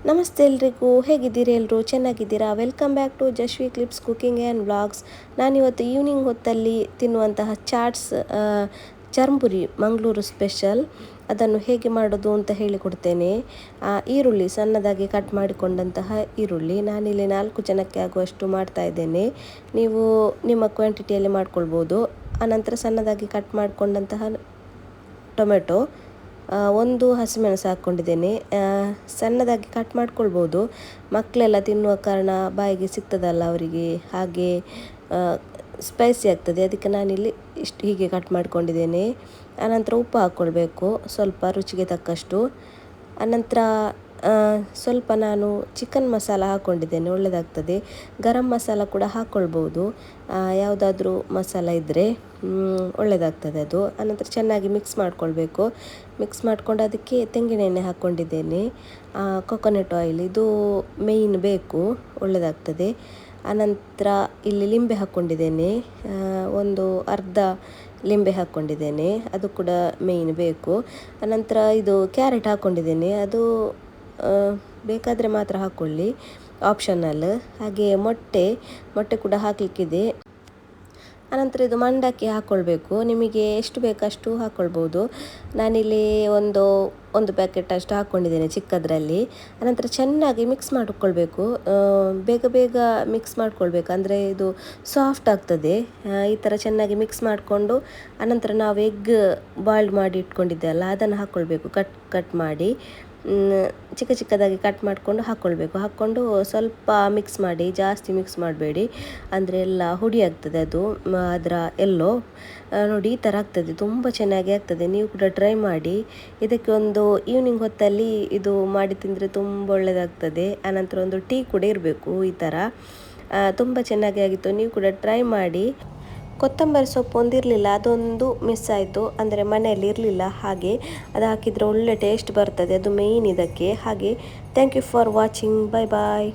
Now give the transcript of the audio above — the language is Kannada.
ನಮಸ್ತೆ ಎಲ್ರಿಗೂ, ಹೇಗಿದ್ದೀರಿ ಎಲ್ಲರೂ? ಚೆನ್ನಾಗಿದ್ದೀರಾ? Welcome back to Jashvi clips cooking and vlogs. ನಾನಿವತ್ತು ಈವ್ನಿಂಗ್ ಹೊತ್ತಲ್ಲಿ ತಿನ್ನುವಂತಹ ಚಾಟ್ಸ್, ಚರ್ಮುರಿ ಮಂಗಳೂರು ಸ್ಪೆಷಲ್, ಅದನ್ನು ಹೇಗೆ ಮಾಡೋದು ಅಂತ ಹೇಳಿಕೊಡ್ತೇನೆ. ಈರುಳ್ಳಿ ಸಣ್ಣದಾಗಿ ಕಟ್ ಮಾಡಿಕೊಂಡಂತಹ ಈರುಳ್ಳಿ, ನಾನಿಲ್ಲಿ 4 ಜನಕ್ಕೆ ಆಗುವಷ್ಟು ಮಾಡ್ತಾ ಇದ್ದೇನೆ. ನೀವು ನಿಮ್ಮ ಕ್ವಾಂಟಿಟಿಯಲ್ಲಿ ಮಾಡ್ಕೊಳ್ಬೋದು. ಆನಂತರ ಸಣ್ಣದಾಗಿ ಕಟ್ ಮಾಡಿಕೊಂಡಂತಹ ಟೊಮೆಟೊ, ಒಂದು ಹಸಿಮೆಣಸು ಹಾಕ್ಕೊಂಡಿದ್ದೇನೆ. ಸಣ್ಣದಾಗಿ ಕಟ್ ಮಾಡ್ಕೊಳ್ಬೋದು, ಮಕ್ಕಳೆಲ್ಲ ತಿನ್ನುವ ಕಾರಣ ಬಾಯಿಗೆ ಸಿಗ್ತದಲ್ಲ ಅವರಿಗೆ, ಹಾಗೆ ಸ್ಪೈಸಿ ಆಗ್ತದೆ, ಅದಕ್ಕೆ ನಾನಿಲ್ಲಿ ಇಷ್ಟು ಹೀಗೆ ಕಟ್ ಮಾಡ್ಕೊಂಡಿದ್ದೇನೆ. ಆನಂತರ ಉಪ್ಪು ಹಾಕ್ಕೊಳ್ಬೇಕು, ಸ್ವಲ್ಪ ರುಚಿಗೆ ತಕ್ಕಷ್ಟು. ಆನಂತರ ಸ್ವಲ್ಪ ನಾನು ಚಿಕನ್ ಮಸಾಲ ಹಾಕ್ಕೊಂಡಿದ್ದೇನೆ, ಒಳ್ಳೆಯದಾಗ್ತದೆ. ಗರಂ ಮಸಾಲ ಕೂಡ ಹಾಕ್ಕೊಳ್ಬೋದು, ಯಾವುದಾದ್ರೂ ಮಸಾಲ ಇದ್ದರೆ ಒಳ್ಳೆಯದಾಗ್ತದೆ ಅದು. ಆನಂತರ ಚೆನ್ನಾಗಿ ಮಿಕ್ಸ್ ಮಾಡ್ಕೊಳ್ಬೇಕು. ಮಿಕ್ಸ್ ಮಾಡ್ಕೊಂಡು ಅದಕ್ಕೆ ತೆಂಗಿನ ಎಣ್ಣೆ ಹಾಕ್ಕೊಂಡಿದ್ದೇನೆ, ಕೊಕೊನಟ್ ಆಯಿಲ್, ಇದು ಮೇಯ್ನ್ ಬೇಕು, ಒಳ್ಳೆಯದಾಗ್ತದೆ. ಆನಂತರ ಇಲ್ಲಿ ಲಿಂಬೆ ಹಾಕ್ಕೊಂಡಿದ್ದೇನೆ, ಒಂದು ಅರ್ಧ ಲಿಂಬೆ ಹಾಕ್ಕೊಂಡಿದ್ದೇನೆ, ಅದು ಕೂಡ ಮೇಯ್ನ್ ಬೇಕು. ಆನಂತರ ಇದು ಕ್ಯಾರೆಟ್ ಹಾಕ್ಕೊಂಡಿದ್ದೇನೆ, ಅದು ಬೇಕಾದರೆ ಮಾತ್ರ ಹಾಕ್ಕೊಳ್ಳಿ, ಆಪ್ಷನಲ್. ಹಾಗೆ ಮೊಟ್ಟೆ ಕೂಡ ಹಾಕಲಿಕ್ಕಿದೆ. ಆನಂತರ ಇದು ಮಂಡಕ್ಕಿ ಹಾಕ್ಕೊಳ್ಬೇಕು, ನಿಮಗೆ ಎಷ್ಟು ಬೇಕಷ್ಟು ಹಾಕ್ಕೊಳ್ಬೋದು. ನಾನಿಲ್ಲಿ ಒಂದು ಪ್ಯಾಕೆಟ್ ಅಷ್ಟು ಹಾಕ್ಕೊಂಡಿದ್ದೇನೆ ಚಿಕ್ಕದರಲ್ಲಿ. ಆನಂತರ ಚೆನ್ನಾಗಿ ಮಿಕ್ಸ್ ಮಾಡಿಕೊಳ್ಬೇಕು, ಬೇಗ ಮಿಕ್ಸ್ ಮಾಡ್ಕೊಳ್ಬೇಕು, ಅಂದರೆ ಇದು ಸಾಫ್ಟ್ ಆಗ್ತದೆ. ಈ ಥರ ಚೆನ್ನಾಗಿ ಮಿಕ್ಸ್ ಮಾಡಿಕೊಂಡು ಆನಂತರ ನಾವು ಎಗ್ ಬಾಯ್ಲ್ಡ್ ಮಾಡಿ ಇಟ್ಕೊಂಡಿದ್ದೆ ಅಲ್ಲ, ಅದನ್ನು ಹಾಕ್ಕೊಳ್ಬೇಕು, ಕಟ್ ಮಾಡಿ ಚಿಕ್ಕದಾಗಿ ಕಟ್ ಮಾಡಿಕೊಂಡು ಹಾಕ್ಕೊಂಡು ಸ್ವಲ್ಪ ಮಿಕ್ಸ್ ಮಾಡಿ, ಜಾಸ್ತಿ ಮಿಕ್ಸ್ ಮಾಡಬೇಡಿ, ಅಂದರೆ ಎಲ್ಲ ಹುಡಿ ಆಗ್ತದೆ ಅದು, ಅದರ ಎಲ್ಲೋ ನೋಡಿ ಈ ಥರ ಆಗ್ತದೆ, ತುಂಬ ಚೆನ್ನಾಗಿ ಆಗ್ತದೆ. ನೀವು ಕೂಡ ಟ್ರೈ ಮಾಡಿ. ಇದಕ್ಕೆ ಒಂದು ಈವ್ನಿಂಗ್ ಹೊತ್ತಲ್ಲಿ ಇದು ಮಾಡಿ ತಿಂದರೆ ತುಂಬ ಒಳ್ಳೆಯದಾಗ್ತದೆ. ಆನಂತರ ಒಂದು ಟೀ ಕೂಡ ಇರಬೇಕು, ಈ ಥರ ತುಂಬ ಚೆನ್ನಾಗಿ ಆಗಿತ್ತು. ನೀವು ಕೂಡ ಟ್ರೈ ಮಾಡಿ. ಕೊತ್ತಂಬರಿ ಸೊಪ್ಪು ಒಂದಿರಲಿಲ್ಲ, ಅದೊಂದು ಮಿಸ್ ಆಯಿತು, ಅಂದರೆ ಮನೆಯಲ್ಲಿ ಇರಲಿಲ್ಲ, ಹಾಗೆ ಅದು ಹಾಕಿದರೆ ಒಳ್ಳೆ ಟೇಸ್ಟ್ ಬರ್ತದೆ, ಅದು ಮೇಯ್ನ್ ಇದಕ್ಕೆ. ಹಾಗೆ thank you for watching. Bye bye.